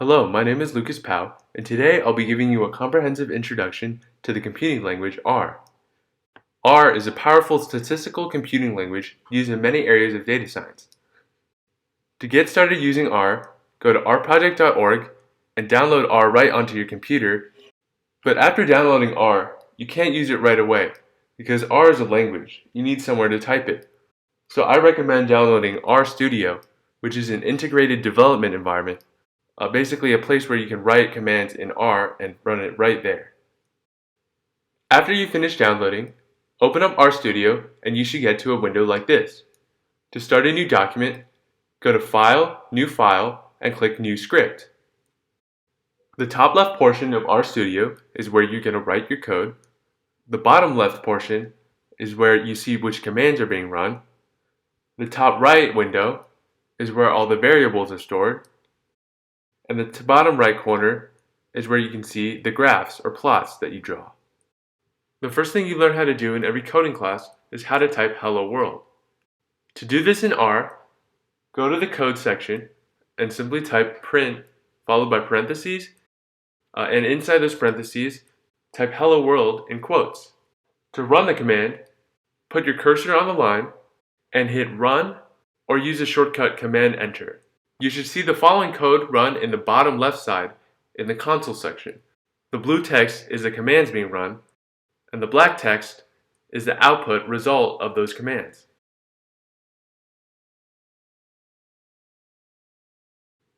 Hello, my name is Lucas Pau, and today I'll be giving you a comprehensive introduction to the computing language R. R is a powerful statistical computing language used in many areas of data science. To get started using R, go to rproject.org and download R right onto your computer. But after downloading R, you can't use it right away because R is a language. You need somewhere to type it. So I recommend downloading R Studio, which is an integrated development environment. Basically a place where you can write commands in R and run it right there. After you finish downloading, open up RStudio and you should get to a window like this. To start a new document, go to File, New File, and click New Script. The top left portion of RStudio is where you're going to write your code. The bottom left portion is where you see which commands are being run. The top right window is where all the variables are stored. And the bottom right corner is where you can see the graphs or plots that you draw. The first thing you learn how to do in every coding class is how to type Hello World. To do this in R, go to the code section and simply type print followed by parentheses, and inside those parentheses, type Hello World in quotes. To run the command, put your cursor on the line and hit Run or use the shortcut Command Enter. You should see the following code run in the bottom left side in the console section. The blue text is the commands being run, and the black text is the output result of those commands.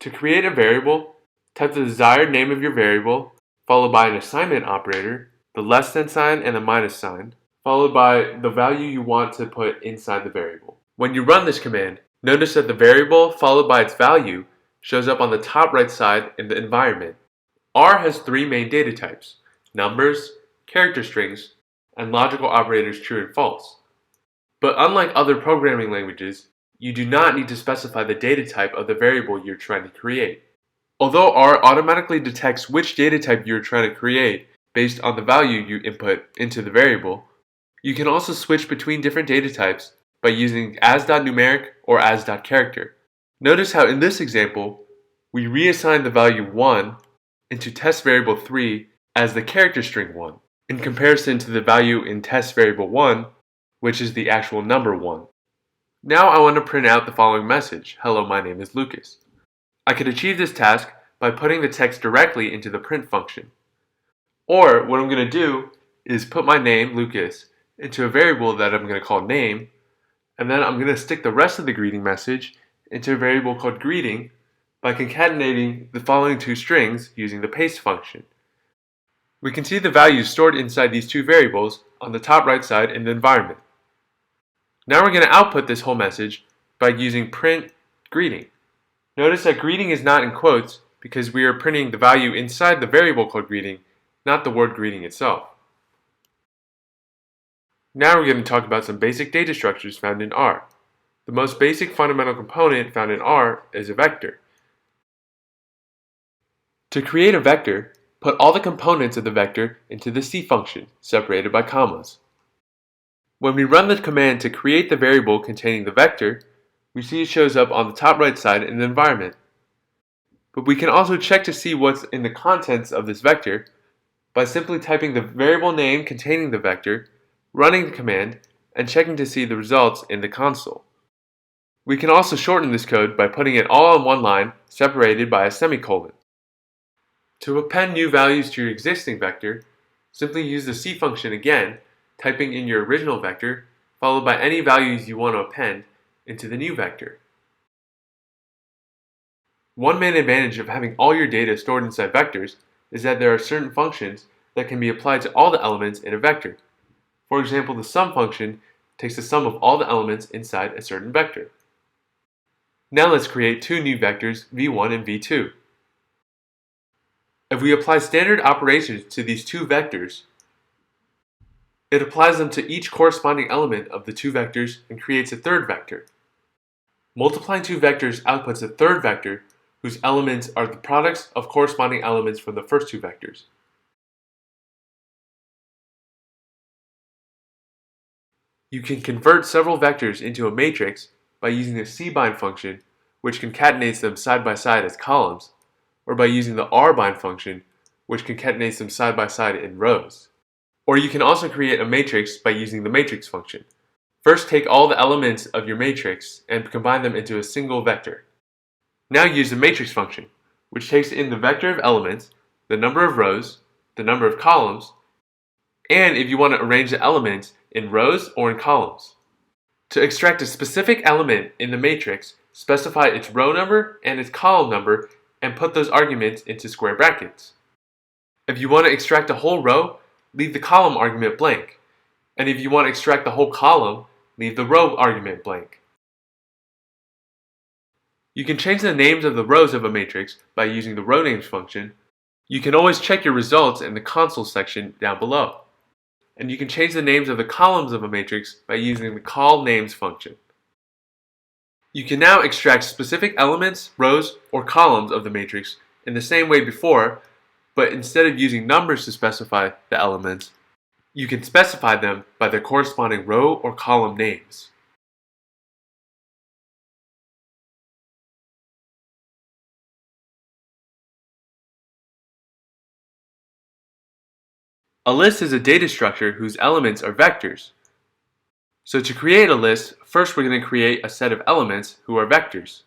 To create a variable, type the desired name of your variable, followed by an assignment operator, the less than sign and the minus sign, followed by the value you want to put inside the variable. When you run this command, notice that the variable followed by its value shows up on the top right side in the environment. R has three main data types: numbers, character strings, and logical operators true and false. But unlike other programming languages, you do not need to specify the data type of the variable you're trying to create. Although R automatically detects which data type you're trying to create based on the value you input into the variable, you can also switch between different data types by using as.numeric or as.character. Notice how in this example, we reassign the value 1 into test variable 3 as the character string 1, in comparison to the value in test variable 1, which is the actual number 1. Now I want to print out the following message: hello, my name is Lucas. I could achieve this task by putting the text directly into the print function. Or what I'm going to do is put my name, Lucas, into a variable that I'm going to call name, and then I'm going to stick the rest of the greeting message into a variable called greeting by concatenating the following two strings using the paste function. We can see the values stored inside these two variables on the top right side in the environment. Now we're going to output this whole message by using print greeting. Notice that greeting is not in quotes because we are printing the value inside the variable called greeting, not the word greeting itself. Now we're going to talk about some basic data structures found in R. The most basic fundamental component found in R is a vector. To create a vector, put all the components of the vector into the C function, separated by commas. When we run the command to create the variable containing the vector, we see it shows up on the top right side in the environment. But we can also check to see what's in the contents of this vector by simply typing the variable name containing the vector, running the command, and checking to see the results in the console. We can also shorten this code by putting it all on one line, separated by a semicolon. To append new values to your existing vector, simply use the C function again, typing in your original vector, followed by any values you want to append into the new vector. One main advantage of having all your data stored inside vectors is that there are certain functions that can be applied to all the elements in a vector. For example, the sum function takes the sum of all the elements inside a certain vector. Now let's create two new vectors, v1 and v2. If we apply standard operations to these two vectors, it applies them to each corresponding element of the two vectors and creates a third vector. Multiplying two vectors outputs a third vector whose elements are the products of corresponding elements from the first two vectors. You can convert several vectors into a matrix by using the cbind function, which concatenates them side by side as columns, or by using the rbind function, which concatenates them side by side in rows. Or you can also create a matrix by using the matrix function. First, take all the elements of your matrix and combine them into a single vector. Now use the matrix function, which takes in the vector of elements, the number of rows, the number of columns, and if you want to arrange the elements in rows or in columns. To extract a specific element in the matrix, specify its row number and its column number and put those arguments into square brackets. If you want to extract a whole row, leave the column argument blank. And if you want to extract the whole column, leave the row argument blank. You can change the names of the rows of a matrix by using the row names function. You can always check your results in the console section down below. And you can change the names of the columns of a matrix by using the call names function. You can now extract specific elements, rows, or columns of the matrix in the same way before, but instead of using numbers to specify the elements, you can specify them by their corresponding row or column names. A list is a data structure whose elements are vectors. So to create a list, first we're going to create a set of elements who are vectors.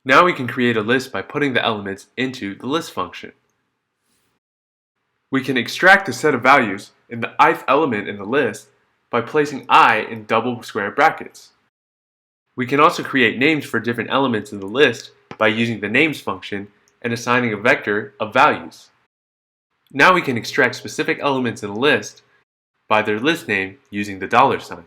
Now we can create a list by putting the elements into the list function. We can extract a set of values in the ith element in the list by placing I in double square brackets. We can also create names for different elements in the list by using the names function and assigning a vector of values. Now we can extract specific elements in a list by their list name using the $sign.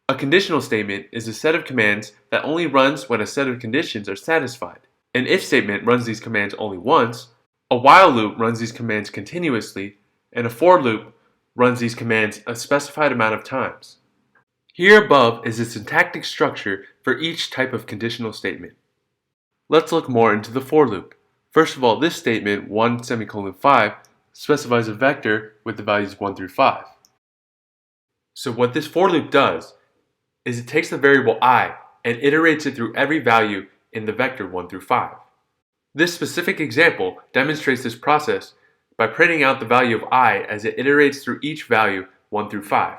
A conditional statement is a set of commands that only runs when a set of conditions are satisfied. An if statement runs these commands only once, a while loop runs these commands continuously, and a for loop runs these commands a specified amount of times. Here above is the syntactic structure for each type of conditional statement. Let's look more into the for loop. First of all, this statement, 1:5, specifies a vector with the values 1 through 5. So what this for loop does is it takes the variable I and iterates it through every value in the vector 1 through 5. This specific example demonstrates this process by printing out the value of I as it iterates through each value 1 through 5.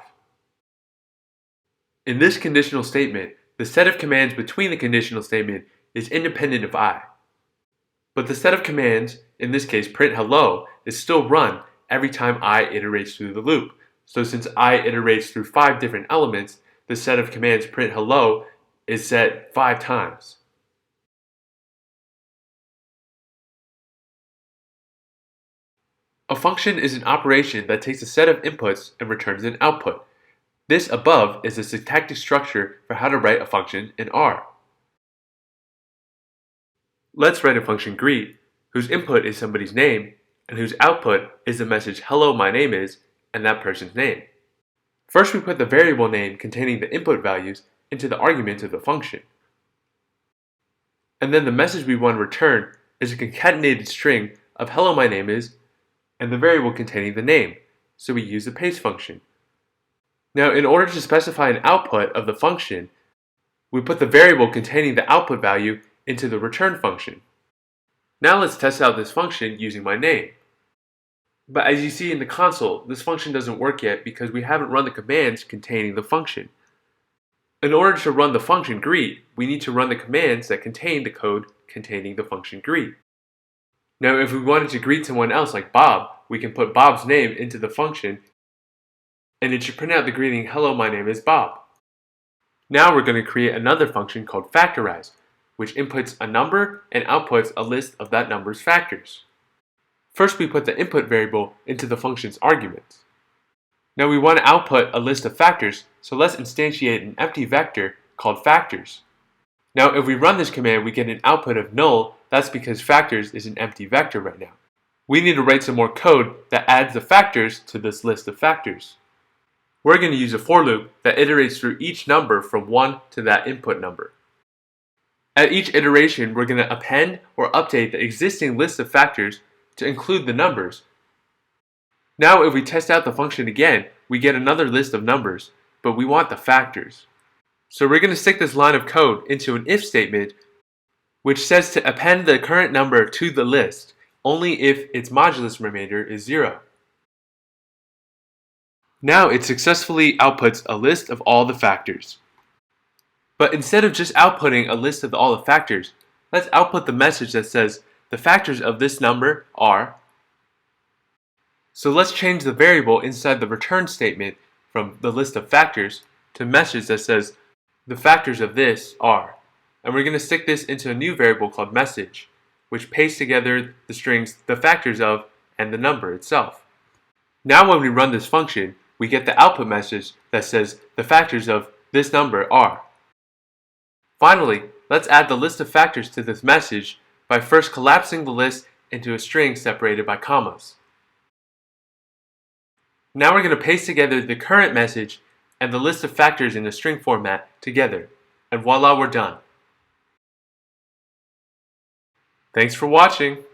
In this conditional statement, the set of commands between the conditional statement is independent of I. But the set of commands, in this case print hello, is still run every time I iterates through the loop. So since I iterates through 5 different elements, the set of commands print hello is set 5 times. A function is an operation that takes a set of inputs and returns an output. This above is the syntactic structure for how to write a function in R. Let's write a function greet, whose input is somebody's name, and whose output is the message hello my name is, and that person's name. First we put the variable name containing the input values into the argument of the function. And then the message we want to return is a concatenated string of hello my name is, and the variable containing the name, so we use the paste function. Now in order to specify an output of the function, we put the variable containing the output value into the return function. Now let's test out this function using my name. But as you see in the console, this function doesn't work yet because we haven't run the commands containing the function. In order to run the function greet, we need to run the commands that contain the code containing the function greet. Now if we wanted to greet someone else like Bob, we can put Bob's name into the function and it should print out the greeting hello my name is Bob. Now we're going to create another function called factorize, which inputs a number and outputs a list of that number's factors. First we put the input variable into the function's arguments. Now we want to output a list of factors, so let's instantiate an empty vector called factors. Now if we run this command we get an output of null. That's because factors is an empty vector right now. We need to write some more code that adds the factors to this list of factors. We're going to use a for loop that iterates through each number from 1 to that input number. At each iteration, we're going to append or update the existing list of factors to include the numbers. Now if we test out the function again, we get another list of numbers, but we want the factors. So we're going to stick this line of code into an if statement which says to append the current number to the list only if its modulus remainder is 0. Now it successfully outputs a list of all the factors. But instead of just outputting a list of all the factors, let's output the message that says the factors of this number are. So let's change the variable inside the return statement from the list of factors to a message that says the factors of this are. And we're going to stick this into a new variable called message, which pastes together the strings the factors of and the number itself. Now when we run this function, we get the output message that says the factors of this number are. Finally, let's add the list of factors to this message by first collapsing the list into a string separated by commas. Now we're going to paste together the current message and the list of factors in a string format together, and voila, we're done. Thanks for watching.